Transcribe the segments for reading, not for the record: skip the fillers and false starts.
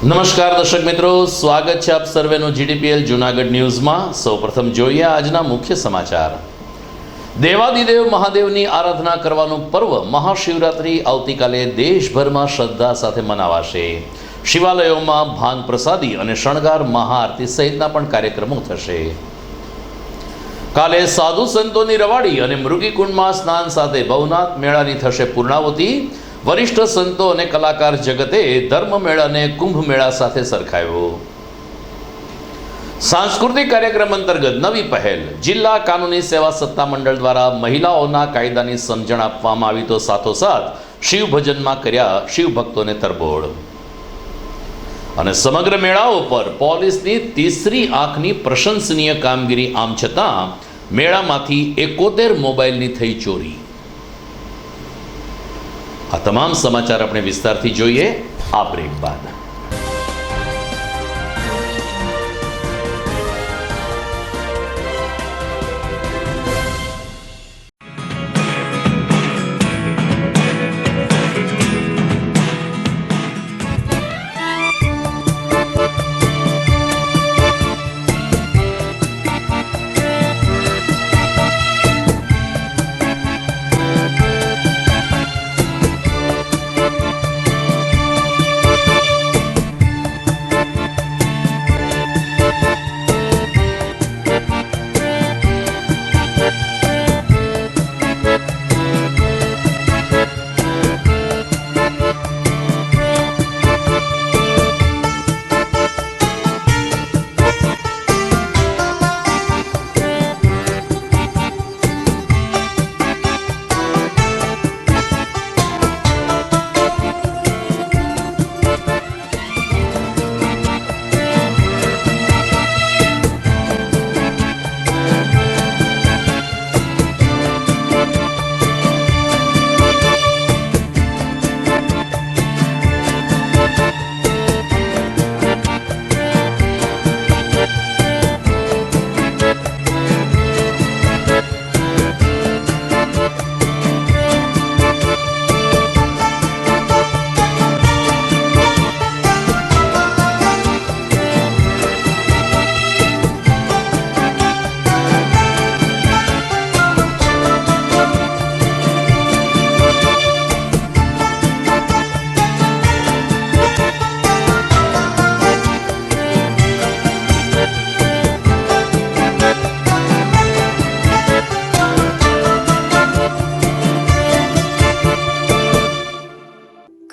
નમસ્કાર દર્શક મિત્રો, સ્વાગત છે આપ સર્વેનું જીડીપીએલ જૂનાગઢ ન્યૂઝમાં। સૌપ્રથમ જોઈએ આજના મુખ્ય સમાચાર। દેવાદિદેવ મહાદેવની આરાધના કરવાનું પર્વ મહાશિવરાત્રિ આવતીકાલે દેશભરમાં શ્રદ્ધા સાથે મનાવાશે। શિવાલયોમાં ભાંગ પ્રસાદી અને શણગાર મહાઆરતી સહિતના પણ કાર્યક્રમો થશે। કાલે સાધુ સંતોની રવાડી અને મૃગીકુંડમાં સ્નાન સાથે ભવનાથ મેળાની થશે પૂર્ણાવતી। વરિષ્ઠ સંતો અને કલાકાર જગતે ધર્મ મેળાને કુંભ મેળા સાથે સરખાવ્યો। સાંસ્કૃતિક કાર્યક્રમ અંતર્ગત નવી પહેલ, જિલ્લા કાનૂની સેવા સત્તા મંડળ દ્વારા મહિલાઓના કાયદાની સમજણ આપવામાં આવી તો સાથોસાથ શિવ ભજનમાં કર્યા શિવ ભક્તોને તરબોળ। અને સમગ્ર મેળાઓ પર પોલીસની તીસરી આંખની પ્રશંસનીય કામગીરી, આમ છતાં મેળામાંથી 71 મોબાઈલની થઈ ચોરી। આ તમામ સમાચાર આપણે વિસ્તારથી જોઈએ આ બ્રેક બાદ।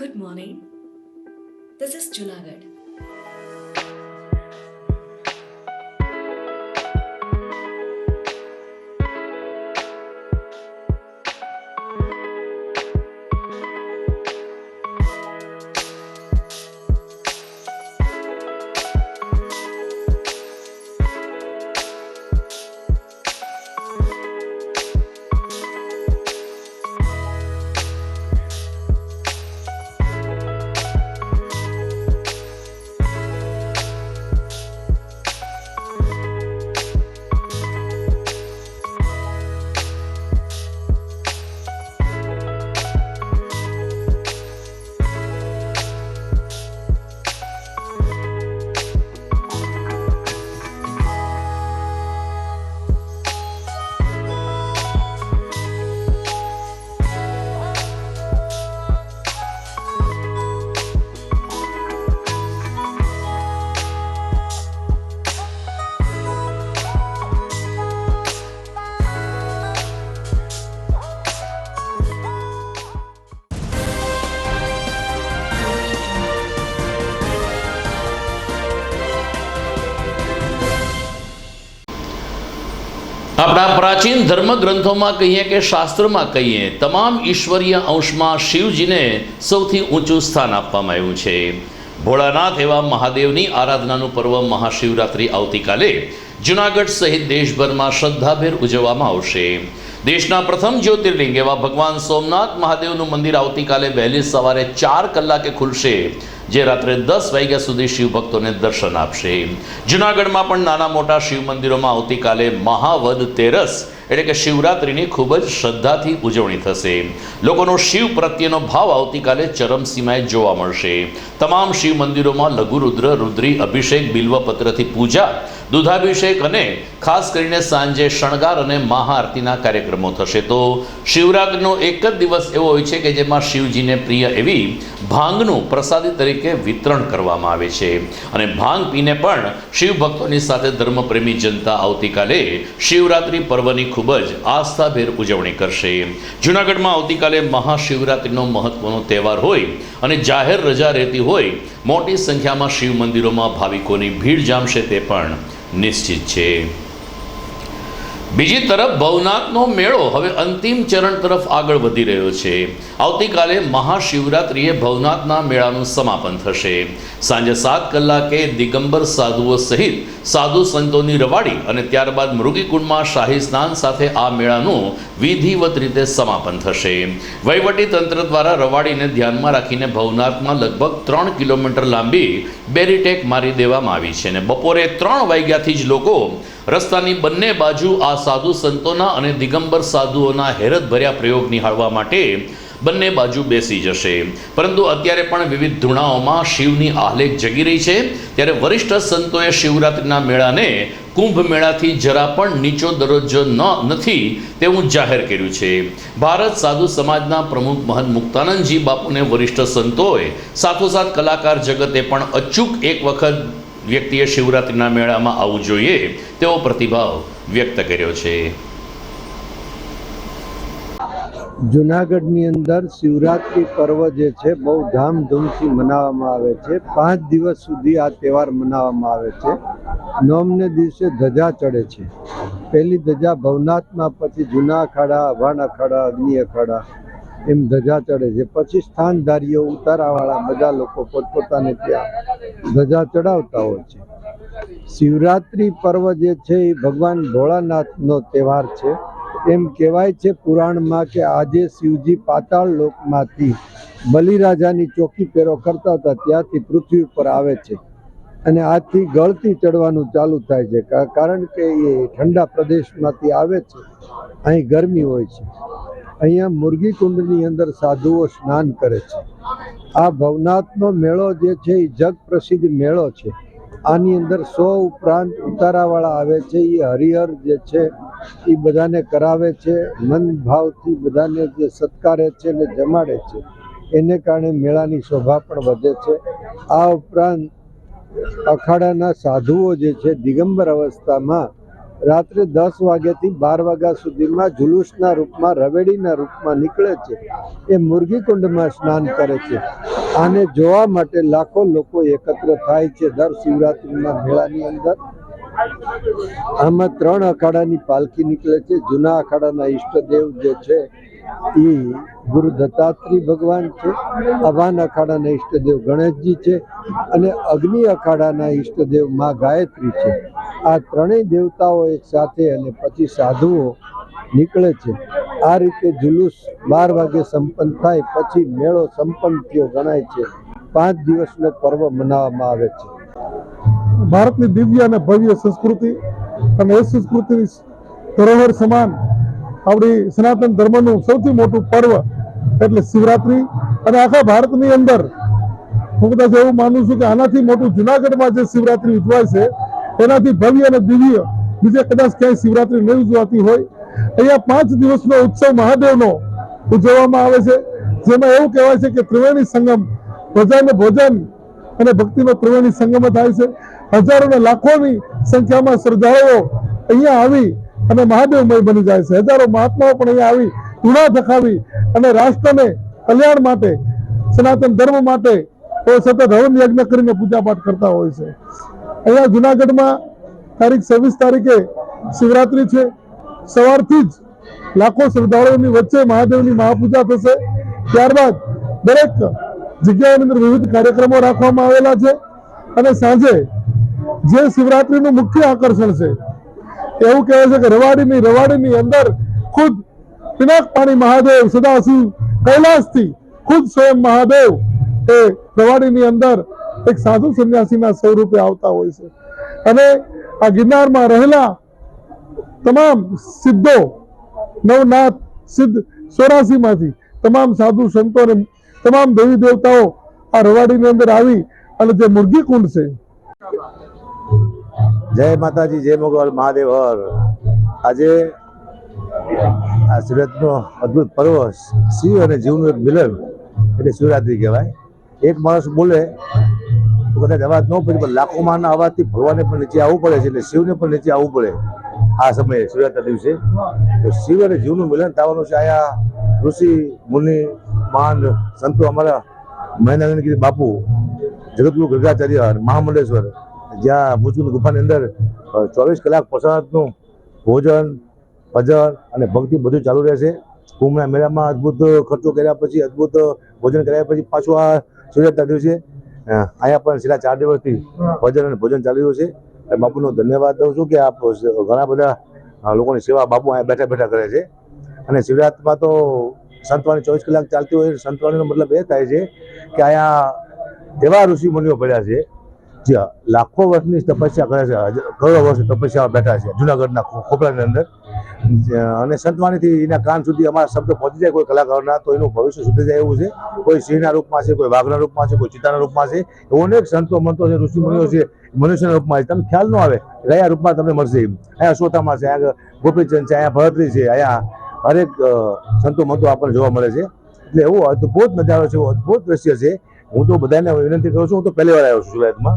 Good morning. This is Junagadh. આપણા પ્રાચીન ધર્મ ગ્રંથોમાં કહીએ કે શાસ્ત્રમાં કહીએ, તમામ ઈશ્વરીય અંશમાં શિવજીને સૌથી ઊંચું સ્થાન આપવામાં આવ્યું છે। ભોળાનાથ એવા મહાદેવની આરાધનાનું પર્વ મહાશિવરાત્રિ આવતીકાલે જૂનાગઢ સહિત દેશભરમાં શ્રદ્ધાભેર ઉજવવામાં આવશે। દેશના પ્રથમ જ્યોતિર્લિંગ એવા ભગવાન સોમનાથ મહાદેવનું મંદિર આવતીકાલે વહેલી સવારે 4 કલાકે ખુલશે, જે રાત્રે 10 વાગ્યા સુધી શિવભક્તોને દર્શન આપશે. જૂનાગઢમાં પણ નાના મોટા શિવ મંદિરોમાં આવતીકાલે મહાવદ તેરસ એટલે કે શિવરાત્રિની ખૂબ જ શ્રદ્ધાથી ઉજવણી થશે. લોકોનો શિવ પ્રત્યેનો ભાવ આવતીકાલે ચરમસીમાએ જોવા મળશે. તમામ શિવ મંદિરોમાં લઘુરુદ્ર, રુદ્રી અભિષેક, બિલ્વપત્રથી પૂજા, દૂધાભિષેક અને ખાસ કરીને સાંજે શણગાર અને મહાઆરતીના કાર્યક્રમો થશે. તો શિવરાત્રિનો એક જ દિવસ એવો હોય છે કે જેમાં શિવજીને પ્રિય એવી ભાંગનું પ્રસાદી તરીકે વિતરણ કરવામાં આવે છે. અને ભાંગ પીને પણ શિવ ભક્તોની સાથે ધર્મપ્રેમી જનતા આવતીકાલે શિવરાત્રિ પર્વની ખૂબ જ આસ્થાભેર ઉજવણી કરશે. જૂનાગઢમાં આવતીકાલે મહાશિવરાત્રિનો મહત્વનો તહેવાર હોય અને જાહેર રજા રહેતી હોય, મોટી સંખ્યામાં શિવ મંદિરોમાં ભાવિકોની ભીડ જામશે તે પણ નિશ્ચિત છે. બીજી તરફ ભવનાથનો મેળો હવે અંતિમ ચરણ તરફ આગળ વધી રહ્યો છે. આવતીકાલે મહાશિવરાત્રિએ ભવનાથના મેળાનું સમાપન થશે. સાંજે 7 કલાકે દિગંબર સાધુઓ સહિત સાધુ સંતોની રવાડી અને ત્યારબાદ મૃગીકુંડમાં શાહી સ્નાન સાથે આ મેળાનું વિધિવત રીતે સમાપન થશે. વહીવટી તંત્ર દ્વારા રવાડીને ધ્યાનમાં રાખીને ભવનાથમાં લગભગ 3 કિલોમીટર લાંબી બેરીટેક મારી દેવામાં આવી છે અને બપોરે 3 વાગ્યાથી જ લોકો રસ્તાની બંને બાજુ આ સાધુ સંતોના અને દિગંબર સાધુઓના હેરતભર્યા પ્રયોગ નિહાળવા માટે બંને બાજુ બેસી જશે. પરંતુ અત્યારે પણ વિવિધ ધૂણાઓમાં શિવની આહલેખ જગી રહી છે. ત્યારે વરિષ્ઠ સંતોએ શિવરાત્રિના મેળાને કુંભ મેળાથી જરા પણ નીચો દરજ્જો નથી તેવું જાહેર કર્યું છે. ભારત સાધુ સમાજના પ્રમુખ મહંત મુક્તાનંદજી બાપુને વરિષ્ઠ સંતોએ સાથોસાથ કલાકાર જગતે પણ અચૂક એક વખત વ્યક્તિએ શિવરાત્રિના મેળામાં આવવું જોઈએ તેવો પ્રતિભાવ વ્યક્ત કર્યો છે. જૂનાગઢની અંદર શિવરાત્રિ પર્વ જે છે બહુ ધામધૂમથી મનાવવામાં આવે છે. 5 દિવસ સુધી આ તહેવાર મનાવવામાં આવે છે. નોમને દિવસે ધજા ચડે છે. પહેલી ધજા ભવનાથમાં, પછી જૂના અખાડા, અભાણ અખાડા, અગ્નિ અખાડા એમ ધજા ચડે છે. પછી સ્થાનધારીઓ, ઉતારાવાળા બધા લોકો પોતપોતાને ત્યાં ધજા ચડાવતા હોય છે. શિવરાત્રિ પર્વ જે છે એ ભગવાન ભોળાનાથનો તહેવાર છે. એમ કહેવાય છે પુરાણમાં કે આજે શિવજી પાતાળ લોકમાંથી બલિરાજાની ચોકી પેરો કરતા હતા ત્યાંથી પૃથ્વી ઉપર આવે છે અને આથી ગળતી ચડવાનું ચાલુ થાય છે. કારણ કે એ ઠંડા પ્રદેશમાંથી આવે છે, અહીં ગરમી હોય છે. અહીંયા મુરગી કુંડની અંદર સાધુઓ સ્નાન કરે છે. આ ભવનાથનો મેળો જે છે એ જગ પ્રસિદ્ધ મેળો છે. આની અંદર 100 ઉપરાંત ઉતારાવાળા આવે છે. એ હરિહર જે છે એ બધાને કરાવે છે, મન ભાવથી બધાને જે સત્કારે છે ને જમાડે છે. એને કારણે મેળાની શોભા પણ વધે છે. આ ઉપરાંત અખાડાના સાધુઓ જે છે દિગંબર અવસ્થામાં રાત્રે 10 વાગ્યાથી 12 વાગ્યા સુધીમાં જુલુસના રૂપમાં, રવેડીના રૂપમાં નીકળે છે. એ મુરગીકુંડમાં સ્નાન કરે છે. આને જોવા માટે લાખો લોકો એકત્ર થાય છે દર શિવરાત્રિના મેળાની અંદર. આમાં 3 અખાડાની પાલખી નીકળે છે. જૂના અખાડાના ઈષ્ટદેવ જે છે એ ગુરુ દત્તાત્રેય ભગવાન છે, અભાન અખાડાના ઈષ્ટદેવ ગણેશજી છે અને અગ્નિ અખાડાના ઈષ્ટદેવ માં ગાયત્રી છે. આ ત્રણેય દેવતાઓ એક સાથે અને પછી સાધુઓ નીકળે છે. આ રીતે જુલુસ 12 વાગે સંપન્ન થાય પછી મેળો સંપન્ન થયો ગણાય છે. 5 દિવસનો પર્વ મનાવવામાં આવે છે. ભારતની દિવ્ય અને ભવ્ય સંસ્કૃતિ અને એ સંસ્કૃતિની ધરોહર સમાન આપણી સનાતન ધર્મનું સૌથી મોટું પર્વ એટલે શિવરાત્રી. અને આખા ભારતની અંદર હું કદાચ એવું માનું છું કે આનાથી મોટું જૂનાગઢમાં જે શિવરાત્રી ઉજવાય છે એનાથી ભવ્ય અને દિવ્ય બીજે કદાચ ક્યાંય શિવરાત્રી નહીં ઉજવાતી હોય. અહીંયા 5 દિવસનો ઉત્સવ મહાદેવનો ઉજવવામાં આવે છે, જેમાં એવું કહેવાય છે કે ત્રિવેણી સંગમ, ભજન ભોજન અને ભક્તિનો ત્રિવેણી સંગમ થાય છે. હજારો ને લાખોની સંખ્યામાં શ્રદ્ધાળુઓ અહીંયા આવી અને મહાદેવમય બની જાય છે. હજારો મહાત્માઓ પણ અહીંયા આવી ધૂણા ધખાવી અને રાષ્ટ્રને કલ્યાણ માટે, સનાતન ધર્મ માટે સતત હવન યજ્ઞ કરીને પૂજાપાઠ કરતા હોય છે. અહીંયા જુનાગઢમાં તારીખ 26 તારીખે શિવરાત્રી છે. સવારથી જ લાખો શ્રદ્ધાળુઓની વચ્ચે મહાદેવની મહાપૂજા થશે. ત્યારબાદ દરેક જગ્યાઓની અંદર વિવિધ કાર્યક્રમો રાખવામાં આવેલા છે અને સાંજે જે શિવરાત્રીનું મુખ્ય આકર્ષણ છે એવું કહેવાય છે કે રવાડીની અંદર ખુદ પિનાક પાણી મહાદેવ સદાશિવ કૈલાસથી ખુદ સ્વયં મહાદેવ એ રવાડીની અંદર એક સાધુ સંન્યાસીના સ્વરૂપે આવતા હોય છે અને આ ગિરનારમાં રહેલા તમામ સિદ્ધો નવનાથ સિદ્ધ 84 માંથી તમામ સાધુ સંતો અને તમામ દેવી દેવતાઓ આ રવાડીની અંદર આવી અને જે મુરગી કુંડ છે. જય માતાજી, જય મોગલ મહાદેવ હર. આજે આ શિવરાત્રિનો અદ્ભુત પર્વ, શિવ અને જીવનું એક મિલન એટલે શિવરાત્રિ કહેવાય. એક માણસ બોલે તો કદાચ અવાજ ન પડે, પણ લાખો માના અવાજથી ભગવાનને પણ નીચે આવવું પડે છે, એટલે શિવને પણ નીચે આવવું પડે આ સમયે શિવરાત્રિના દિવસે. તો શિવ અને જીવનું મિલન થવાનું છે. આયા ઋષિ મુનિ મહાન સંતો અમારા મહેન્દ્રગીરી બાપુ, જગતગુરુ ગર્ગાચાર્ય અને મહામંડલેશ્વર, જ્યાં મુચુની ગુફાની અંદર 24 કલાક પ્રસાદનું ભોજન, ભજન અને ભક્તિ બધું ચાલુ રહેશે. કુંભના મેળામાં અદ્ભુત ખર્ચો કર્યા પછી, અદ્ભુત ભોજન કર્યા પછી પાછું આ શિવરાત્રિના દિવસે અહીંયા પણ છેલ્લા 4 દિવસથી ભજન અને ભોજન ચાલી રહ્યું છે. બાપુનો ધન્યવાદ દઉં છું કે આપ ઘણા બધા લોકોની સેવા બાપુ અહીંયા બેઠા બેઠા કરે છે. અને શિવરાત્રિમાં તો સંતવાણી 24 કલાક ચાલતી હોય. સંતવાણીનો મતલબ એ થાય છે કે અહીંયા એવા ઋષિ મુનિઓ પડ્યા છે જે લાખો વર્ષની તપસ્યા કરે છે, કરોડો વર્ષની તપસ્યા બેઠા છે જુનાગઢના ખોપરાની અંદર. અને સંતવાણીથી એના કાન સુધી અમારા શબ્દ પહોંચી જાય કોઈ કલાકારના, તો એનું ભવિષ્ય સુધરી જાય એવું છે. કોઈ સિંહના રૂપમાં છે, કોઈ વાઘના રૂપમાં છે, કોઈ ચિત્તાના રૂપમાં છે. એવો અનેક સંતો મંતો છે, ઋષિ મુનિઓ છે, મનુષ્યના રૂપમાં છે. તમને ખ્યાલ ન આવે કયા રૂપમાં તમને મળશે. અહીંયા અશ્વત્થામા છે, અહીંયા ગોપીચંદ છે, અહીંયા ભરતરી છે, અહીંયા હરેક સંતો મંતો આપણને જોવા મળે છે. એટલે એવો અદ્ભુત નજારો છે, એવો અદ્ભુત દ્રશ્ય છે. હું તો બધાને વિનંતી કરું છું, હું તો પહેલી વાર આવ્યો છું શિવરાત્રિમાં,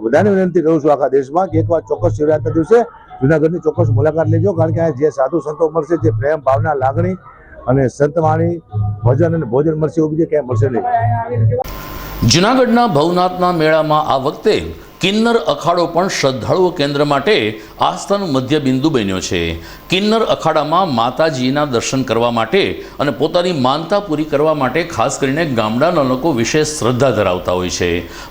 બધાને વિનંતી કરું છું આખા દેશમાં કે એકવાર ચોક્કસ શિવરાત્રિના દિવસે જુનાગઢની ચોક્કસ મુલાકાત લેજો. કારણ કે આ જે સાધુ સંતો મળશે, જે પ્રેમ ભાવના લાગણી અને સંતવાણી ભજન અને ભોજન મળશે, એવું બીજે ક્યાંય મળશે નહીં. જૂનાગઢના ભવનાથના મેળામાં આ વખતે કિન્નર અખાડો પણ શ્રદ્ધાળુઓ કેન્દ્ર માટે આસ્થાનું મધ્ય બિંદુ બન્યો છે. કિન્નર અખાડામાં માતાજીના દર્શન કરવા માટે અને પોતાની માનતા પૂરી કરવા માટે ખાસ કરીને ગામડાના લોકો વિશેષ શ્રદ્ધા ધરાવતા હોય છે.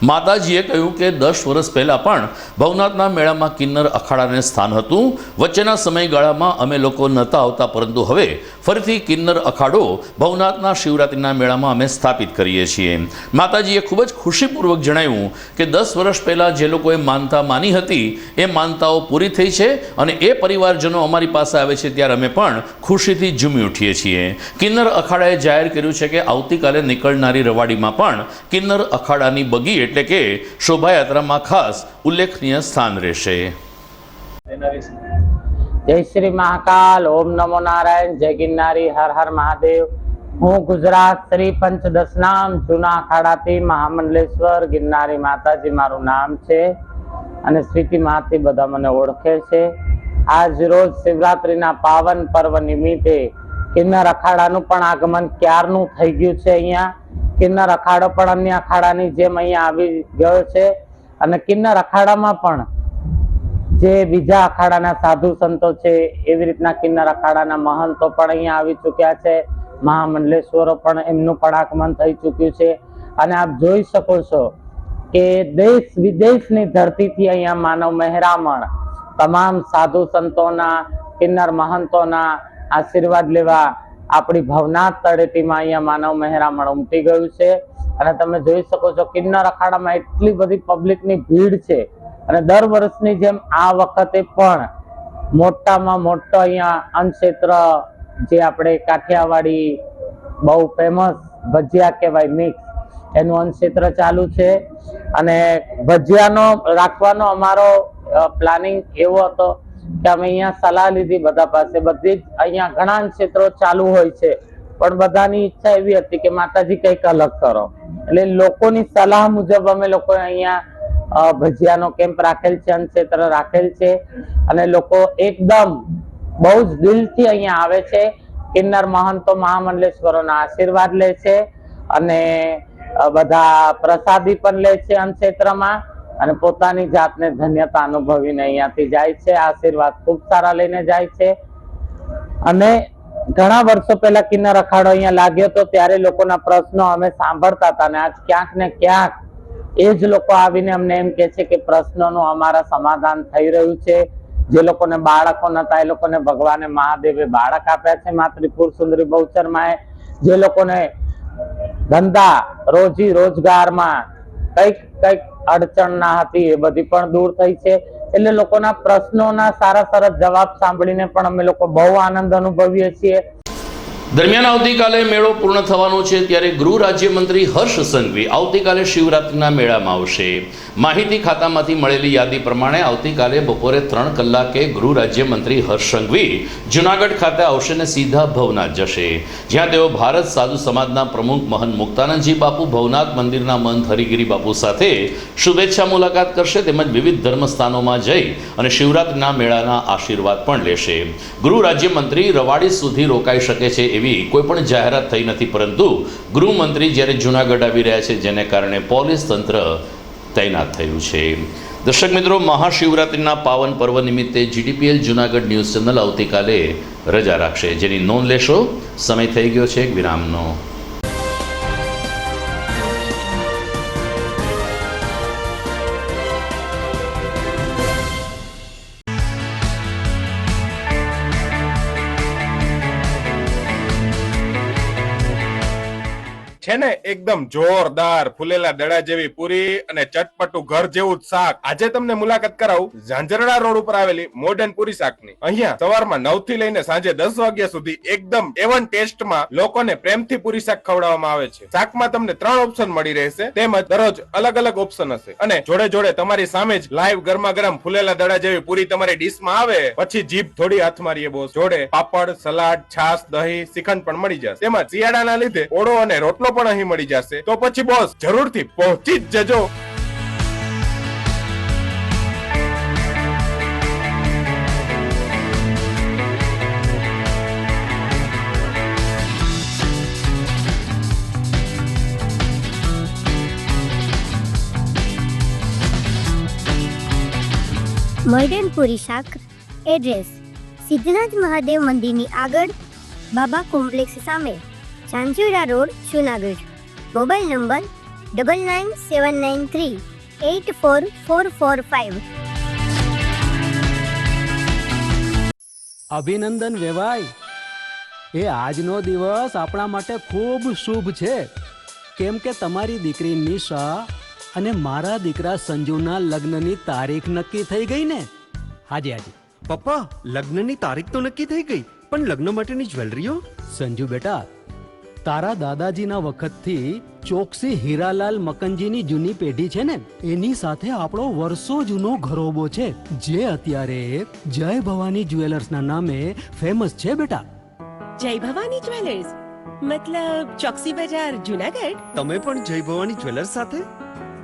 માતાજીએ કહ્યું કે 10 વર્ષ પહેલાં પણ ભવનાથના મેળામાં કિન્નર અખાડાને સ્થાન હતું. વચ્ચેના સમયગાળામાં અમે લોકો નહોતા આવતા, પરંતુ હવે ફરીથી કિન્નર અખાડો ભવનાથના શિવરાત્રિના મેળામાં અમે સ્થાપિત કરીએ છીએ. માતાજીએ ખૂબ જ ખુશીપૂર્વક જણાવ્યું કે 10 વર્ષ પહેલાં જે લોકોએ માનતા માની હતી એ માનતાઓ પૂરી થઈ છે અને એ પરિવારજનો અમારી પાસે આવે છે ત્યારે અમે પણ ખુશીથી ઝૂમી ઉઠીએ છીએ. કિન્નર અખાડાએ જાહેર કર્યું છે કે આવતીકાલે નીકળનારી રવાડીમાં પણ કિન્નર અખાડાની બગી એટલે કે શોભાયાત્રામાં ખાસ ઉલ્લેખનીય સ્થાન રહેશે. જય શ્રી મહાકાલ, ઓમ નમો નારાયણ, જય ગિરનારી, હર હર મહાદેવ. હું ગુજરાત શ્રી પંચદશનામ જૂના અખાડાથી મહામંડલેશ્વર ગિરનારી માતાજી મારું નામ છે અને સ્વીટીમાંથી બધા મને ઓળખે છે. આજ રોજ શિવરાત્રીના પાવન પર્વ નિમિત્તે કિન્નર અખાડાનું પણ આગમન ક્યારનું થઈ ગયું છે. અહીંયા કિન્નર અખાડો પણ અન્ય અખાડાની જેમ અહીંયા આવી ગયો છે અને કિન્નર અખાડામાં પણ જે બીજા અખાડાના સાધુ સંતો છે એવી રીતના કિન્નર અખાડાના મહંતો પણ અહીંયા આવી ચૂક્યા છે. મહામંડલેશ્વરો પણ એમનું પણ આગમન થઈ ચૂક્યું છે અને આપ જોઈ શકો છો કે દેશ વિદેશની ધરતીથી અહીંયા માનવ મહેરામણ તમામ સાધુ સંતોના, કિન્નર મહંતોના આશીર્વાદ લેવા આપણી ભવનાથ તળેટીમાં અહીંયા માનવ મહેરામણ ઉમટી ગયું છે. અને તમે જોઈ શકો છો કિન્નર અખાડામાં એટલી બધી પબ્લિકની ભીડ છે અને દર વર્ષની જેમ આ વખતે પણ મોટામાં મોટો અહીંયા અન્નક્ષેત્ર, જે આપણે કાઠિયાવાડી બહુ ફેમસ ભજીયા કહેવાય મિક્સ, એનું અન્નક્ષેત્ર ચાલુ છે. અને ભજીયાનો રાખવાનો અમારો પ્લાનિંગ એવો હતો કે અમે અહીંયા સલાહ લીધી બધા પાસે. બધી જ અહીંયા ઘણા અન્નક્ષેત્રો ચાલુ હોય છે પણ બધાની ઈચ્છા એવી હતી કે માતાજી કંઈક અલગ કરો, એટલે લોકોની સલાહ મુજબ અમે લોકો અહીંયા ભજીયાનો કેમ્પ રાખેલ છે, અન્નક્ષેત્ર રાખેલ છે અને લોકો એકદમ બહુ જ દિલથી અહીંયા આવે છે. કિન્નર મહંતો મહામંડલેશ્વરોના આશીર્વાદ લે છે અને બધા પ્રસાદી પણ લે છે અન્નક્ષેત્રમાં અને પોતાની જાતને ધન્યતા અનુભવીને અહીંયાથી જાય છે. આશીર્વાદ ખૂબ સારા લઈને જાય છે. અને ઘણા વર્ષો પહેલા કિન્નર અખાડો અહીંયા લાગ્યો હતો ત્યારે લોકોના પ્રશ્નો અમે સાંભળતા હતા અને આજ ક્યાંક ને ક્યાંક એ જ લોકો આવીને અમને એમ કે છે કે પ્રશ્નોનું અમારા સમાધાન થઈ રહ્યું છે. જે લોકોને બાળકો નતા એ લોકોને ભગવાને મહાદેવે બાળક આપ્યા છે. માતૃપુર સુંદરી બહુચરમાએ જે લોકોને ધંધા રોજી રોજગારમાં કઈક અડચણ ના હતી એ બધી પણ દૂર થઈ છે. એટલે લોકોના પ્રશ્નોના સારા સરસ જવાબ સાંભળીને પણ અમે લોકો બહુ આનંદ અનુભવીએ છીએ. દરમિયાન આવતીકાલે મેળો પૂર્ણ થવાનો છે ત્યારે ગૃહ રાજ્યમંત્રી હર્ષ સંઘવી આવતીકાલે શિવરાત્રિના મેળામાં આવશે. માહિતી ખાતામાંથી મળેલી યાદી પ્રમાણે આવતીકાલે બપોરે 3 કલાકે ગૃહ રાજ્યમંત્રી હર્ષ સંઘવી જુનાગઢ ખાતે આવશે અને સીધા ભવનાથ જશે, જ્યાં તેઓ ભારત સાધુ સમાજના પ્રમુખ મહંત મુક્તાનંદજી બાપુ, ભવનાથ મંદિરના મહંત હરિગીરી બાપુ સાથે શુભેચ્છા મુલાકાત કરશે તેમજ વિવિધ ધર્મસ્થાનોમાં જઈ અને શિવરાત્રિના મેળાના આશીર્વાદ પણ લેશે. ગૃહ રાજ્યમંત્રી રવાડી સુધી રોકાઈ શકે છે એવી કોઈ પણ જાહેરાત થઈ નથી, પરંતુ ગૃહમંત્રી જ્યારે જૂનાગઢ આવી રહ્યા છે જેને કારણે પોલીસ તંત્ર તૈનાત થયું છે. દર્શક મિત્રો, મહાશિવરાત્રિના પાવન પર્વ નિમિત્તે GTPL જૂનાગઢ ન્યૂઝ ચેનલ આવતીકાલે રજા રાખશે, જેની નોંધ લેશો. સમય થઈ ગયો છે એક વિરામનો. છે ને એકદમ જોરદાર ફૂલેલા દડા જેવી પૂરી અને ચટપટું ઘર જેવું જ શાક. આજે તમને મુલાકાત કરાવું ઝાંઝરડા રોડ ઉપર આવેલી મોડર્ન પૂરી શાકની. અહીંયા સવારમાં 9 થી લઈને સાંજે 10 વાગ્યા સુધી એકદમ એવન ટેસ્ટમાં લોકોને પ્રેમથી પૂરી શાક ખવડાવવામાં આવે છે. શાકમાં તમને 3 ઓપ્શન મળી રહેશે, તેમજ દરરોજ અલગ અલગ ઓપ્શન હશે, અને જોડે જોડે તમારી સામે જ લાઈવ ગરમા ગરમ ફૂલેલા દડા જેવી પૂરી તમારી ડીશમાં આવે પછી જીભ થોડી હાથ મારીએ બોસ. જોડે પાપડ, સલાડ, છાશ, દહીં, શ્રીખંડ પણ મળી જશે. તેમજ શિયાળાના લીધે ઓળો અને રોટલો પણ અહીં મળી જશે. તો પછી બોસ જરૂરથી પહોંચી જ જજો. મોડર્ન પૂરી શાક. એડ્રેસ સિદ્ધનાથ મહાદેવ મંદિરની આગળ, બાબા કોમ્પ્લેક્સ સામે, Zanzarda road, Junagadh. Mobile number 9979384445. અભિનંદન વેવાય, એ આજનો દિવસ આપણા માટે ખૂબ શુભ છે, કેમ કે તમારી દીકરી નિશા અને મારા દીકરા સંજુના લગ્નની તારીખ નક્કી થઈ ગઈ ને. હાજી હાજી પપ્પા, લગ્નની તારીખ તો નક્કી થઈ ગઈ, પણ લગ્ન માટેની જ્વેલરીઓ? સંજુ બેટા, તારા દાદાજીના વખતથી ચોકસી હીરાલાલ મકનજીની જૂની પેઢી છે ને, એની સાથે આપણો વર્ષો જૂનો ઘરોબો છે, જે અત્યારે જય ભવાની જ્વેલર્સના નામે ફેમસ છે બેટા. જય ભવાની જ્વેલર્સ મતલબ ચોકસી બજાર, જૂનાગઢ? તમે પણ જય ભવાની જ્વેલર્સ સાથે?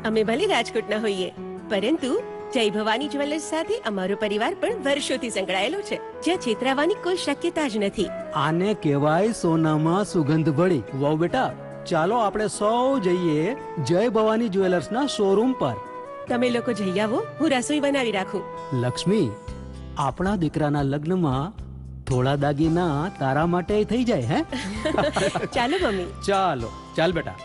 અમે ભલે રાજકોટના હોઈએ, પરંતુ જય ભવાની જ્વેલર્સ સાથે અમારો પરિવાર પણ વર્ષોથી સંકળાયેલો છે, જ્યાં છેતરાવાની કોઈ શક્યતા જ નથી. આને કહેવાય સોનામાં સુગંધ ભળી. વાવ બેટા, ચાલો આપણે સૌ જઈએ જય ભવાની જ્વેલર્સના શોરૂમ પર. તમે લોકો જઈ આવો, હું રસોઈ બનાવી રાખું. લક્ષ્મી, આપણા દીકરાના લગ્નમાં થોડા દાગીના તારા માટે થઈ જાય. હે ચાલો મમ્મી. ચાલો ચાલ બેટા.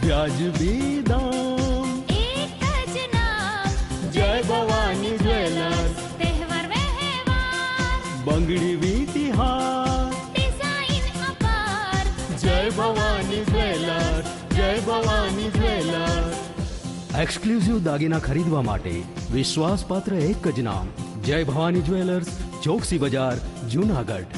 વ્યાજબી દામ, એક જ નામ, જય ભવાની જ્વેલર્સ. તહેવાર વ્યવહાર, બંગડી વીટી હાર, ડિઝાઇન અપાર, જય ભવાની જ્વેલર્સ, જય ભવાની જ્વેલર્સ. એક્સક્લુઝિવ દાગીના ખરીદવા માટે વિશ્વાસપાત્ર એક જ નામ, જય ભવાની જ્વેલર્સ, ચોકસી બજાર, જૂનાગઢ.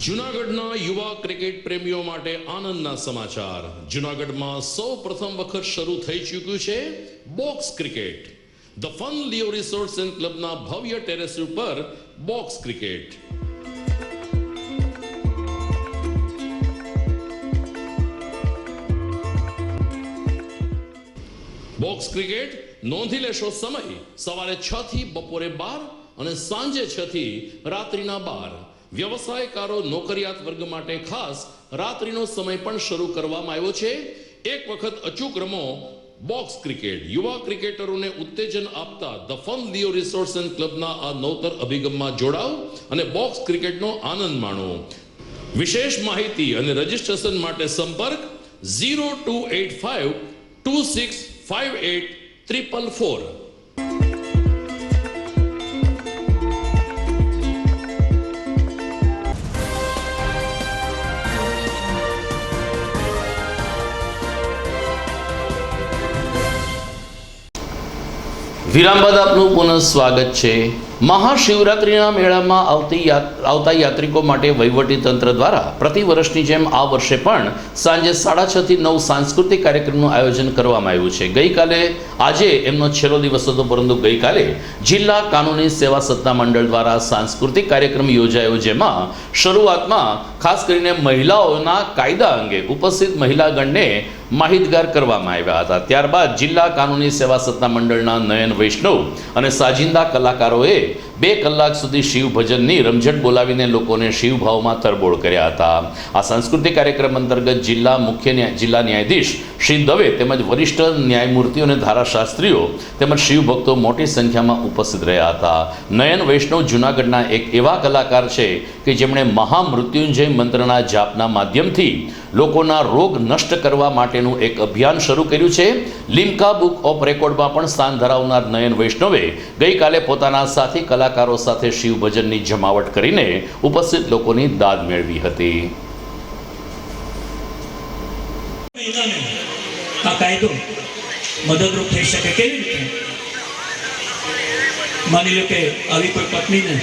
જૂનાગઢના યુવા ક્રિકેટ પ્રેમીઓ માટે આનંદના સમાચાર. જૂનાગઢમાં સૌ પ્રથમ વખત શરૂ થઈ ચૂક્યું છે box cricket. The fun Leo resorts and ક્લબના ભવ્ય ટેરેસ ઉપર બોક્સ ક્રિકેટ. બોક્સ ક્રિકેટ નોંધી લેશો સમય સવારે 6 થી બપોરે 12 અને સાંજે 6 થી રાત્રિના 12. વ્યવસાયકારો નોકરિયાત વર્ગ માટે ખાસ રાત્રિનો સમય પણ શરૂ કરવામાં આવ્યો છે. એક વખત અચૂક રમો બોક્સ ક્રિકેટ. યુવા ક્રિકેટરોને ઉત્તેજન આપતા the fun Leo resorts and ક્લબના આ નવતર અભિગમમાં જોડાઓ અને બોક્સ ક્રિકેટનો આનંદ માણો. વિશેષ માહિતી અને રજીસ્ટ્રેશન માટે સંપર્ક 0285 2658 વિરામ બાદ આપનું પુનઃ સ્વાગત છે. મહાશિવરાત્રિના મેળામાં આવતા યાત્રિકો માટે વહીવટી તંત્ર દ્વારા પ્રતિ વર્ષની જેમ આ વર્ષે પણ સાંજે 6:30 થી 9 સાંસ્કૃતિક કાર્યક્રમનું આયોજન કરવામાં આવ્યું છે. આજે એમનો છેલ્લો દિવસ હતો, પરંતુ ગઈકાલે જિલ્લા કાનૂની સેવા સત્તા મંડળ દ્વારા સાંસ્કૃતિક કાર્યક્રમ યોજાયો, જેમાં શરૂઆતમાં ખાસ કરીને મહિલાઓના કાયદા અંગે ઉપસ્થિત મહિલાગણને માહિતગાર કરવામાં આવ્યા હતા. ત્યારબાદ જિલ્લા કાનૂની સેવા સત્તા મંડળના નયન વૈષ્ણવ અને સાજિંદા કલાકારોએ 2 કલાક સુધી શિવ ભજનની રમઝટ બોલાવીને લોકોને શિવભાવમાં તરબોળ કર્યા હતા. આ સાંસ્કૃતિક કાર્યક્રમ અંતર્ગત જિલ્લા ન્યાયાધીશ શ્રી દવે તેમજ વરિષ્ઠ ન્યાયમૂર્તિઓ અને ધારાશાસ્ત્રીઓ તેમજ શિવભક્તો મોટી સંખ્યામાં ઉપસ્થિત રહ્યા હતા. નયન વૈષ્ણવ જૂનાગઢના એક એવા કલાકાર છે કે જેમણે મહામૃત્યુંજય મંત્રના જાપના માધ્યમથી લોકોના રોગ નષ્ટ કરવા માટેનું એક અભિયાન શરૂ કર્યું છે. લિમ્કા બુક ઓફ રેકોર્ડમાં પણ સ્થાન ધરાવનાર નયન વૈષ્ણવે ગઈકાલે પોતાના સાથી કલાકારો સાથે શિવ ભજનની જમાવટ કરીને ઉપસ્થિત લોકોની દાદ મેળવી હતી. આ કાયદો મદદરૂપ થઈ શકે કેવી રીતે? માની લો કે આવી કોઈ પત્નીને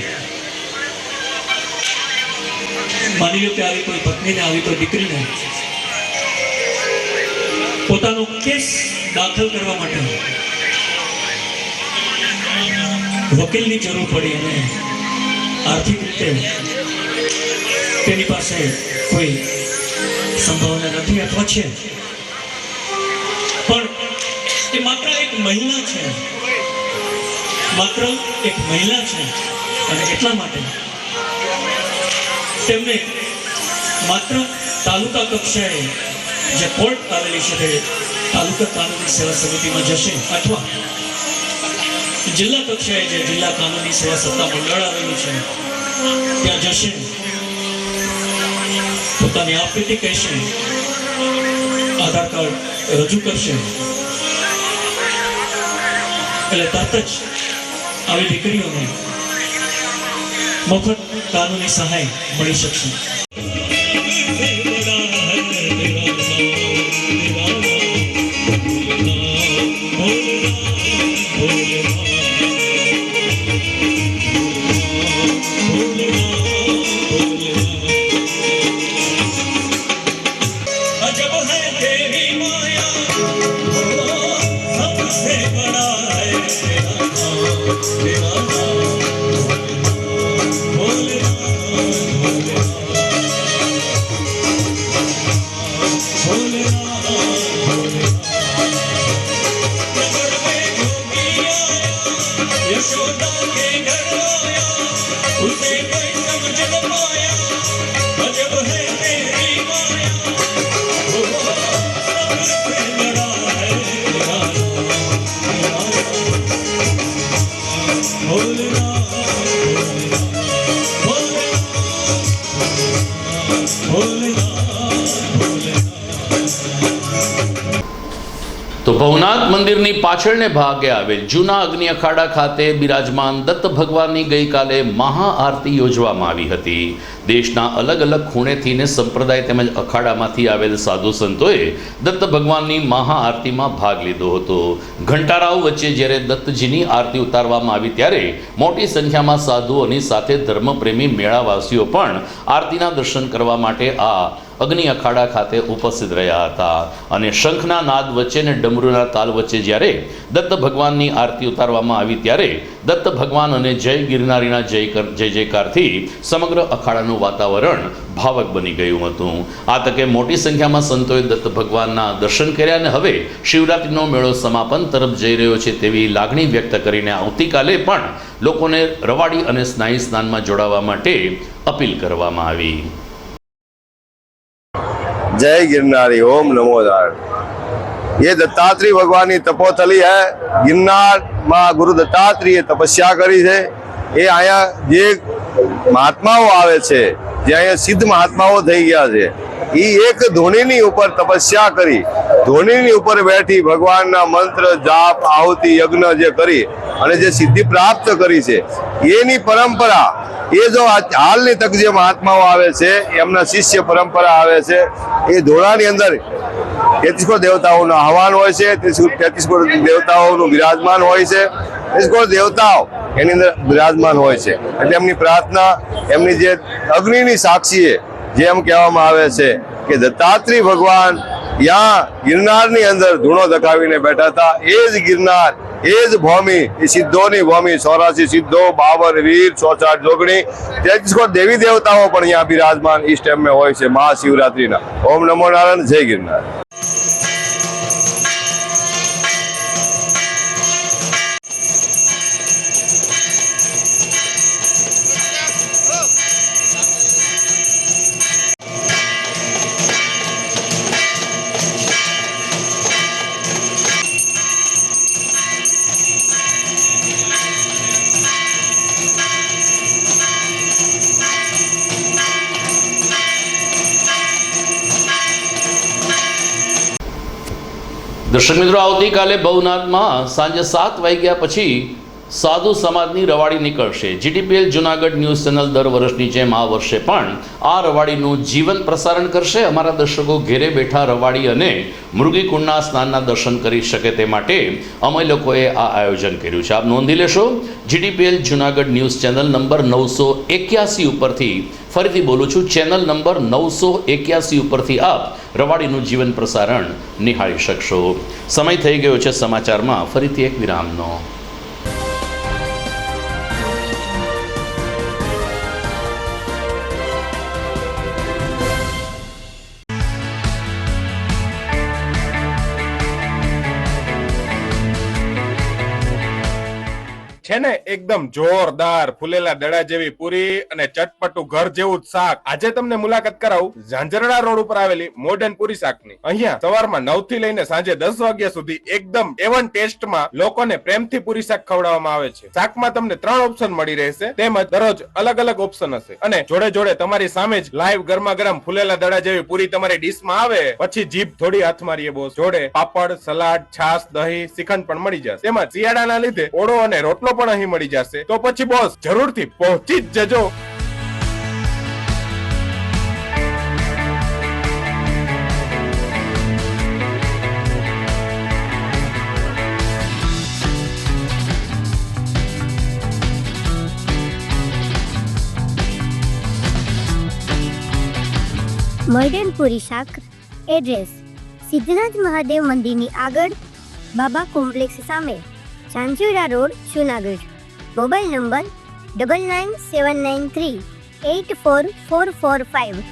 આવી કોઈ દીકરીને પોતાનો કેસ દાખલ કરવા માટે વકીલની જરૂર પડી અને આર્થિક રીતે તેની પાસે કોઈ સંભાવના નથી અથવા છે, પણ એ માત્ર એક મહિલા છે અને એટલા માટે તેમને માત્ર તાલુકા કક્ષાએ જે કોર્ટ આવેલી છે તે તાલુકા કાનૂની સેવા સમિતિમાં જશે, અથવા જિલ્લા કક્ષાએ જે જિલ્લા કાનૂની સેવા સત્તા મંડળ આવેલું છે ત્યાં જશે, પોતાની આપવીતી કહેશે, આધાર કાર્ડ રજૂ કરશે, એટલે તરત જ આવી દીકરીઓને મફત કાનૂની સહાય મળી શકશે. તો ભવનાથ મંદિરની પાછળને ભાગે આવેલ જૂના અગ્નિ અખાડા ખાતે બિરાજમાન દત્ત ભગવાનની ગઈકાલે મહાઆરતી યોજવામાં આવી હતી. દેશના અલગ અલગ ખૂણેથી ને સંપ્રદાય તેમજ અખાડામાંથી આવેલ સાધુ સંતોએ દત્ત ભગવાનની મહાઆરતીમાં ભાગ લીધો હતો. ઘંટારાઓ વચ્ચે જ્યારે દત્તજીની આરતી ઉતારવામાં આવી ત્યારે મોટી સંખ્યામાં સાધુઓની સાથે ધર્મપ્રેમી મેળાવાસીઓ પણ આરતીના દર્શન કરવા માટે આ અગ્નિ અખાડા ખાતે ઉપસ્થિત રહ્યા હતા અને શંખના નાદ વચ્ચે ને ડમરૂના તાલ વચ્ચે જ્યારે દત્ત ભગવાનની આરતી ઉતારવામાં આવી ત્યારે દત્ત ભગવાન અને જય ગિરનારીના જય જયકારથી સમગ્ર અખાડાનું વાતાવરણ ભાવક બની ગયું હતું. આ તકે મોટી સંખ્યામાં સંતોએ દત્ત ભગવાનના દર્શન કર્યા અને હવે શિવરાત્રિનો મેળો સમાપન તરફ જઈ રહ્યો છે તેવી લાગણી વ્યક્ત કરીને આવતીકાલે પણ લોકોને રવાડી અને સ્નાયુ સ્નાનમાં જોડાવા માટે અપીલ કરવામાં આવી. जय गिरनारी, ओम नमो नारायण। ये दत्तात्रेय भगवान की तपोथली है। गिरनार में गुरु दत्तात्रेय तपस्या करी है। ये आया जे महात्माओं आवे छे, जे आया सिद्ध महात्माओं થઈ ગયા છે, એ એક ધોનીની ઉપર તપસ્યા કરી, ધોનીની ઉપર બેઠી ભગવાનના મંત્ર જાપ આહુતિ યજ્ઞ જે કરી અને જે સિદ્ધિ પ્રાપ્ત કરી છે, એની પરંપરા એ જો હાલની તક જે મહાત્માઓ આવે છે એમના શિષ્ય પરંપરા આવે છે, એ ધોળાની અંદર 33 કરોડ દેવતાઓનો આહવાન હોય છે, 33 કરોડ દેવતાઓનું બિરાજમાન હોય છે, 33 કરોડ દેવતાઓ એની અંદર બિરાજમાન હોય છે. એટલે એમની પ્રાર્થના, એમની જે અગ્નિની સાક્ષીએ જેમ કહેવામાં આવે છે કે દત્તાત્રેય ભગવાન યા ગિરનારની અંદર ધૂણો ધકાવીને બેઠા હતા. એ જ ગિરનાર, એ જ ભૂમિ, એ સિદ્ધોની ભૂમિ, 84 સિદ્ધો, 52 વીર, 64 જોગણી, 33 કરોડ દેવી દેવતાઓ પણ અહીંયા બિરાજમાન इस टाइम में હોય છે મહાશિવરાત્રિના. ઓમ નમો નારાયણ, જય ગિરનાર. દર્શક મિત્રો, આવતીકાલે ભવનાથમાં સાંજે 7 વાગ્યા પછી સાધુ સમાજની રવાડી નીકળશે. જીટીપીએલ જુનાગઢ ન્યૂઝ ચેનલ દર વર્ષની જેમ આ વર્ષે પણ આ રવાડીનું જીવંત પ્રસારણ કરશે. અમારા દર્શકો ઘેરે બેઠા રવાડી અને મૃગીકુંડના સ્નાનના દર્શન કરી શકે તે માટે અમે લોકોએ આ આયોજન કર્યું છે. આપ નોંધી લેશો, GTPL Junagadh news channel number 981 ઉપરથી, ફરીથી બોલું છું, ચેનલ નંબર 981 ઉપરથી આપ રવાડીનું જીવન પ્રસારણ નિહાળી શકશો. સમય થઈ ગયો છે સમાચારમાં ફરીથી એક વિરામનો. છે ને એકદમ જોરદાર ફૂલેલા દડા જેવી પૂરી અને ચટપટું ઘર જેવું જ શાક. આજે તમને મુલાકાત કરાવું ઝાંઝરડા રોડ ઉપર આવેલી મોડર્ન પૂરી શાકની. અહીંયા સવારમાં 9 થી લઈને સાંજે 10 વાગ્યા સુધી એકદમ એવન ટેસ્ટમાં લોકોને પ્રેમથી પૂરી શાક ખવડાવવામાં આવે છે. શાકમાં તમને 3 ઓપ્શન મળી રહેશે, તેમજ દરરોજ અલગ અલગ ઓપ્શન હશે અને જોડે જોડે તમારી સામે જ લાઈવ ગરમા ગરમ ફૂલેલા દડા જેવી પૂરી તમારી ડીશમાં આવે પછી જીભ થોડી હાથ મારીએ બોસ. જોડે પાપડ, સલાડ, છાશ, દહીં, શ્રીખંડ પણ મળી જશે. તેમજ શિયાળાના લીધે ઓળો અને રોટલો પણ અહીં મળી જશે. તો પછી બોસ જરૂરથી પહોંચી જ જજો. મોડર્ન પૂરી શાક. એડ્રેસ: સિદ્ધનાથ મહાદેવ મંદિરની આગળ, બાબા કોમ્પ્લેક્સ સામે, Chanchuda road, Junagadh. Mobile number 9979384445.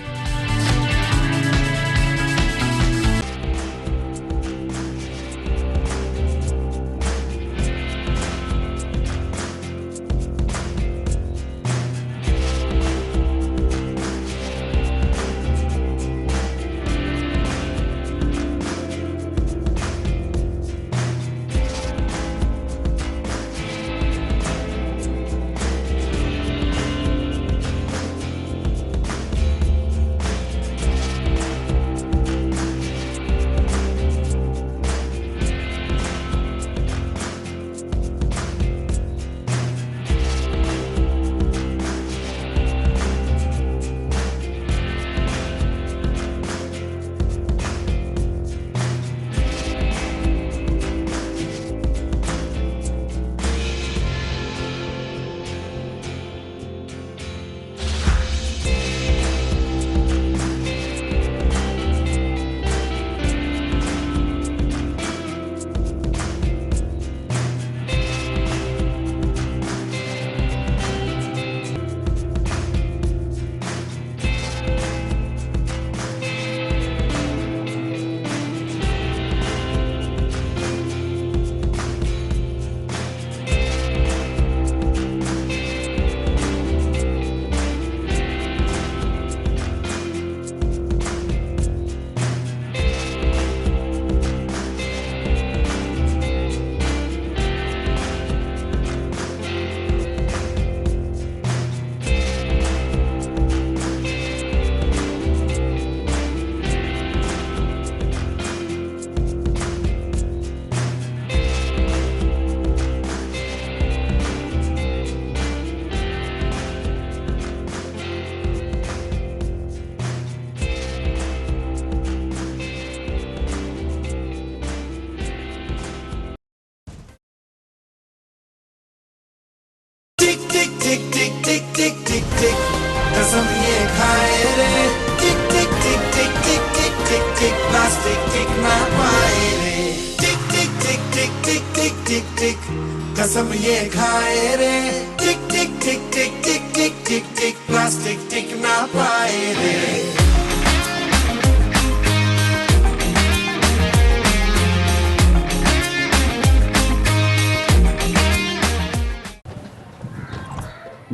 सब ये खाए रे टिक टिक टिक टिक टिक टिक टिक टिक प्लास्टिक टिक ना पाए रे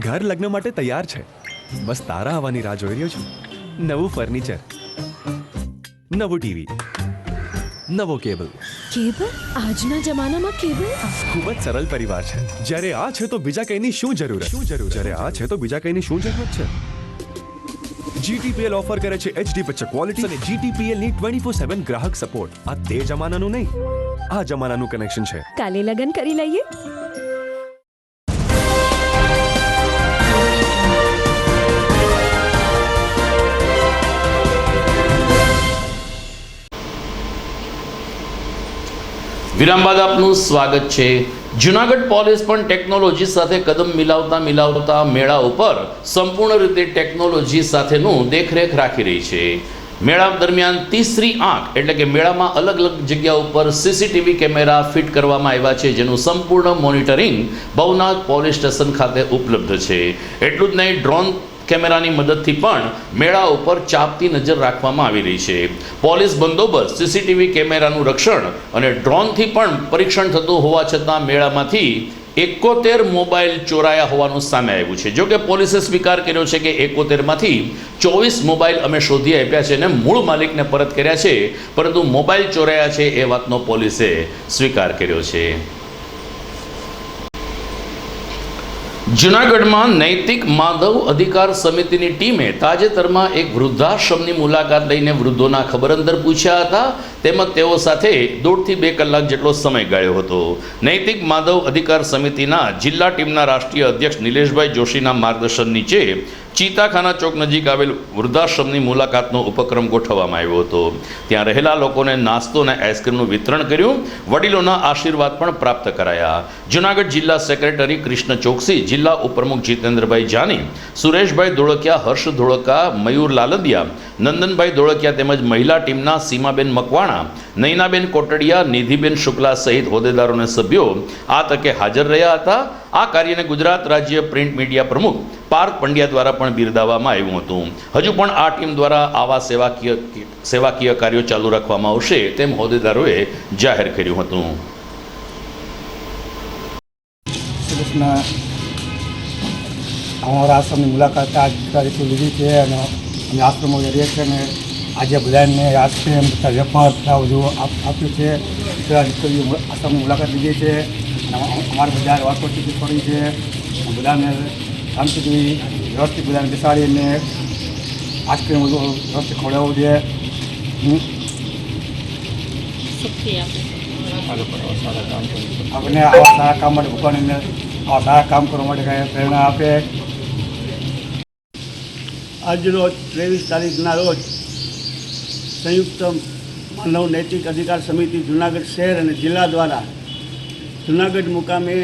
ઘર લગ્ન માટે તૈયાર છે, બસ તારા આવવાની રાહ જોઈ રહ્યો છું. નવું ફર્નિચર, નવું ટીવી, નવો કેબલ. કેબલ? આજના જમાનામાં કેબલ? ખૂબ જ સરળ પરિવાર છે. જ્યારે આ છે તો બીજા કઈની શું જરૂર? જ્યારે આ છે તો બીજા કઈની શું જરૂરત છે? GTPL ઓફર કરે છે HD પિક્ચર ક્વોલિટી અને GTPL ની 24/7 ગ્રાહક સપોર્ટ. આ તે જમાનાનું નહીં, આ જમાનાનું કનેક્શન છે. કાલે લગન કરી લઈએ. વિરામ બાદ આપનું સ્વાગત છે. જુનાગઢ પોલીસ પણ ટેકનોલોજી સાથે કદમ મિલાવતા મેળા ઉપર સંપૂર્ણ રીતે ટેકનોલોજી સાથેનું દેખરેખ રાખી રહી છે. મેળા દરમિયાન તીસરી આંખ એટલે કે મેળામાં અલગ અલગ જગ્યા ઉપર CCTV કેમેરા ફિટ કરવામાં આવ્યા છે, જેનું સંપૂર્ણ મોનિટરિંગ ભવનાથ પોલીસ સ્ટેશન ખાતે ઉપલબ્ધ છે. એટલું જ નહીં, ડ્રોન કેમેરાની મદદથી પણ મેળા ઉપર ચાંપતી નજર રાખવામાં આવી રહી છે. પોલીસ બંદોબસ્ત, CCTV કેમેરાનું રક્ષણ અને ડ્રોનથી પણ પરીક્ષણ થતું હોવા છતાં મેળામાંથી 71 મોબાઈલ ચોરાયા હોવાનું સામે આવ્યું છે. જો કે પોલીસે સ્વીકાર કર્યો છે કે 71માંથી 24 મોબાઈલ અમે શોધી આપ્યા છે અને મૂળ માલિકને પરત કર્યા છે, પરંતુ મોબાઈલ ચોરાયા છે એ વાતનો પોલીસે સ્વીકાર કર્યો છે. જુનાગઢમાં નૈતિક માધવ અધિકાર સમિતિની ટીમે તાજેતરમાં એક વૃદ્ધાશ્રમની મુલાકાત લઈને વૃદ્ધોના ખબર અંતર પૂછ્યા હતા, તેમજ તેઓ સાથે 1.5 થી 2 કલાક જેટલો સમય ગાળ્યો હતો. નૈતિક માધવ અધિકાર સમિતિના જિલ્લા ટીમના રાષ્ટ્રીય અધ્યક્ષ નિલેશભાઈ જોશીના માર્ગદર્શન નીચે ચીતાખાના ચોક નજીક આવેલ વૃદ્ધાશ્રમની મુલાકાતનો ઉપક્રમ ગોઠવવામાં આવ્યો હતો. ત્યાં રહેલા લોકોને નાસ્તો અને આઈસ્ક્રીમનું વિતરણ કર્યું. વડીલોના આશીર્વાદ પણ પ્રાપ્ત કરાયા. જુનાગઢ જિલ્લા સેક્રેટરી કૃષ્ણ ચોકસી, જિલ્લા ઉપપ્રમુખ જીતેન્દ્રભાઈ જાની, સુરેશભાઈ ધોળકિયા, હર્ષ ધોળકા, મયુર લાલદિયા, નંદનભાઈ ધોળકિયા તેમજ મહિલા ટીમના સીમાબેન મકવાણા, નૈનાબેન કોટડિયા, નિધિબેન શુક્લા સહિત હોદ્દેદારોને સભ્યો આ તકે હાજર રહ્યા હતા. આ કાર્યને ગુજરાત રાજ્ય પ્રિન્ટ મીડિયા પ્રમુખ પાર્થ પંડ્યા દ્વારા પણ બિરદાવવામાં આવ્યું હતું. હજુ પણ આ ટીમ દ્વારા આવા સેવાકીય કાર્યો ચાલુ રાખવામાં આવશે તેમ હોદ્દેદારોએ જાહેર કર્યું હતું. અમારા આશ્રમની મુલાકાત આજ તારીખે લીધી છે અને અમે આશ્રમમાં રહીએ છીએ અને આજે બધાને આઈસ્ક્રીમ તથા વેપાર બધું આપ્યું છે. આશ્રમની મુલાકાત લીધી છે અને અમારે બધા વાતોચીત કરી છે. બધાને શાંતિથી વ્યવસ્થિત બધાને બેસાડીને આઈસ્ક્રીમ બધું વ્યવસ્થિત ખવડાવવું છે. આપણે આવા સારા કામ માટે ભગવાનને આવા સારા કામ કરવા માટે કાંઈ પ્રેરણા આપે. આજરોજ 23 તારીખના રોજ સંયુક્ત માનવ નૈતિક અધિકાર સમિતિ જુનાગઢ શહેર અને જિલ્લા દ્વારા જુનાગઢ મુકામે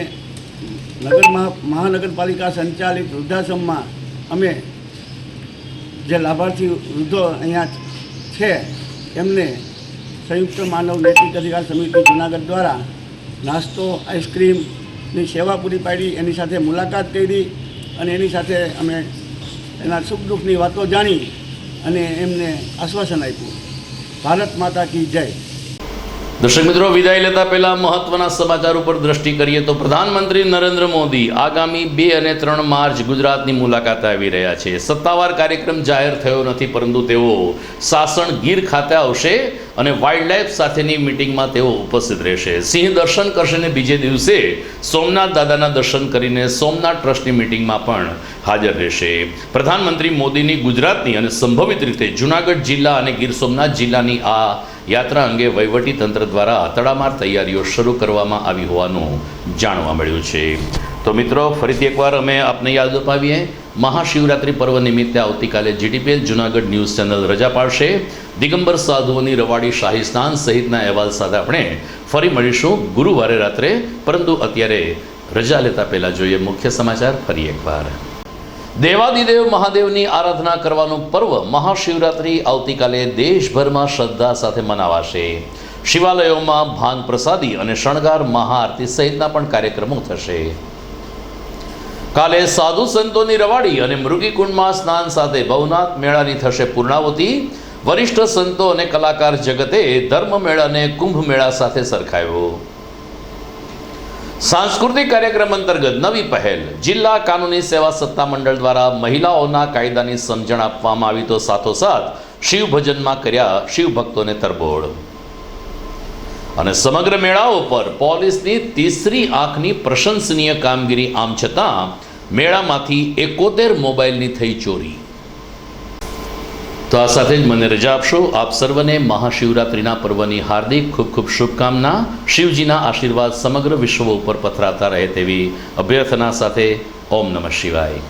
મહાનગરપાલિકા સંચાલિત વૃદ્ધાશ્રમમાં અમે જે લાભાર્થી વૃદ્ધો અહીંયા છે એમને સંયુક્ત માનવ નૈતિક અધિકાર સમિતિ જુનાગઢ દ્વારા નાસ્તો, આઈસ્ક્રીમની સેવા પૂરી પાડી. એની સાથે મુલાકાત કરી અને એની સાથે અમે એના સુખ દુઃખની વાતો જાણી અને એમને આશ્વાસન આપ્યું. ભારત માતા કી જય. દર્શક મિત્રો, વિદાય લેતા પહેલા મહત્વના સમાચાર ઉપર દ્રષ્ટિ કરીએ તો પ્રધાનમંત્રી નરેન્દ્ર મોદી આગામી 2 અને 3 માર્ચ ગુજરાતની મુલાકાતે આવી રહ્યા છે. સત્તાવાર કાર્યક્રમ જાહેર થયો નથી, પરંતુ તેઓ સાસણ ગીર ખાતે આવશે અને વાઇલ્ડલાઇફ સાથેની મિટિંગમાં તેઓ ઉપસ્થિત રહેશે. સિંહ દર્શન કરશે અને બીજે દિવસે સોમનાથ દાદાના દર્શન કરીને સોમનાથ ટ્રસ્ટની મિટિંગમાં પણ હાજર રહેશે. પ્રધાનમંત્રી મોદીની ગુજરાતની અને સંભવિત રીતે જુનાગઢ જિલ્લા અને ગીર સોમનાથ જિલ્લાની આ યાત્રા અંગે વહીવટી તંત્ર દ્વારા તડામાર તૈયારીઓ શરૂ કરવામાં આવી હોવાનું જાણવા મળ્યું છે. તો મિત્રો, ફરીથી એકવાર અમે આપને યાદ અપાવીએ, મહાશિવરાત્રિ પર્વ નિમિત્તે આવતીકાલે GTPL જુનાગઢ ન્યૂઝ ચેનલ રજા પાડશે. દિગંબર સાધુઓની રવાડી શાહી સ્નાન સહિતના અહેવાલ સાથે આપણે ફરી મળીશું ગુરુવારે રાત્રે. પરંતુ અત્યારે રજા લેતા પહેલાં જોઈએ મુખ્ય સમાચાર ફરી એકવાર. દેવાદિદેવ મહાદેવની આરાધના કરવાનું પર્વ મહાશિવરાત્રિ આવતીકાલે દેશભરમાં શ્રદ્ધા સાથે મનાવાશે. શિવાલયોમાં ભાંગ પ્રસાદી અને શણગાર મહાઆરતી સહિતના પણ કાર્યક્રમો થશે. કાલે સાધુ સંતોની રવાડી અને મૃગીકુંડમાં સ્નાન સાથે ભવનાથ મેળાની થશે પૂર્ણાહુતિ. વરિષ્ઠ સંતો અને કલાકાર જગતે ધર્મ મેળાને કુંભ મેળા સાથે સરખાવ્યો. સાંસ્કૃતિક કાર્યક્રમ અંતર્ગત નવી પહેલ. જિલ્લા કાનૂની સેવા સત્તા મંડળ દ્વારા મહિલાઓના કાયદાની સમજણ આપવામાં આવી તો સાથોસાથ શિવ ભજનમાં કર્યા શિવ ભક્તોને તરબોળ. અને સમગ્ર મેળાઓ પર પોલીસની તીસરી આંખની પ્રશંસનીય કામગીરી. આમ છતાં મેળામાંથી 71 મોબાઈલની થઈ ચોરી. તો આ સાથે જ મને રજા આપશો. આપ સર્વને મહાશિવરાત્રિના પર્વની હાર્દિક ખૂબ ખૂબ શુભકામના. શિવજીના આશીર્વાદ સમગ્ર વિશ્વ ઉપર પથરાતા રહે તેવી અભ્યર્થના સાથે ઓમ નમઃ શિવાય.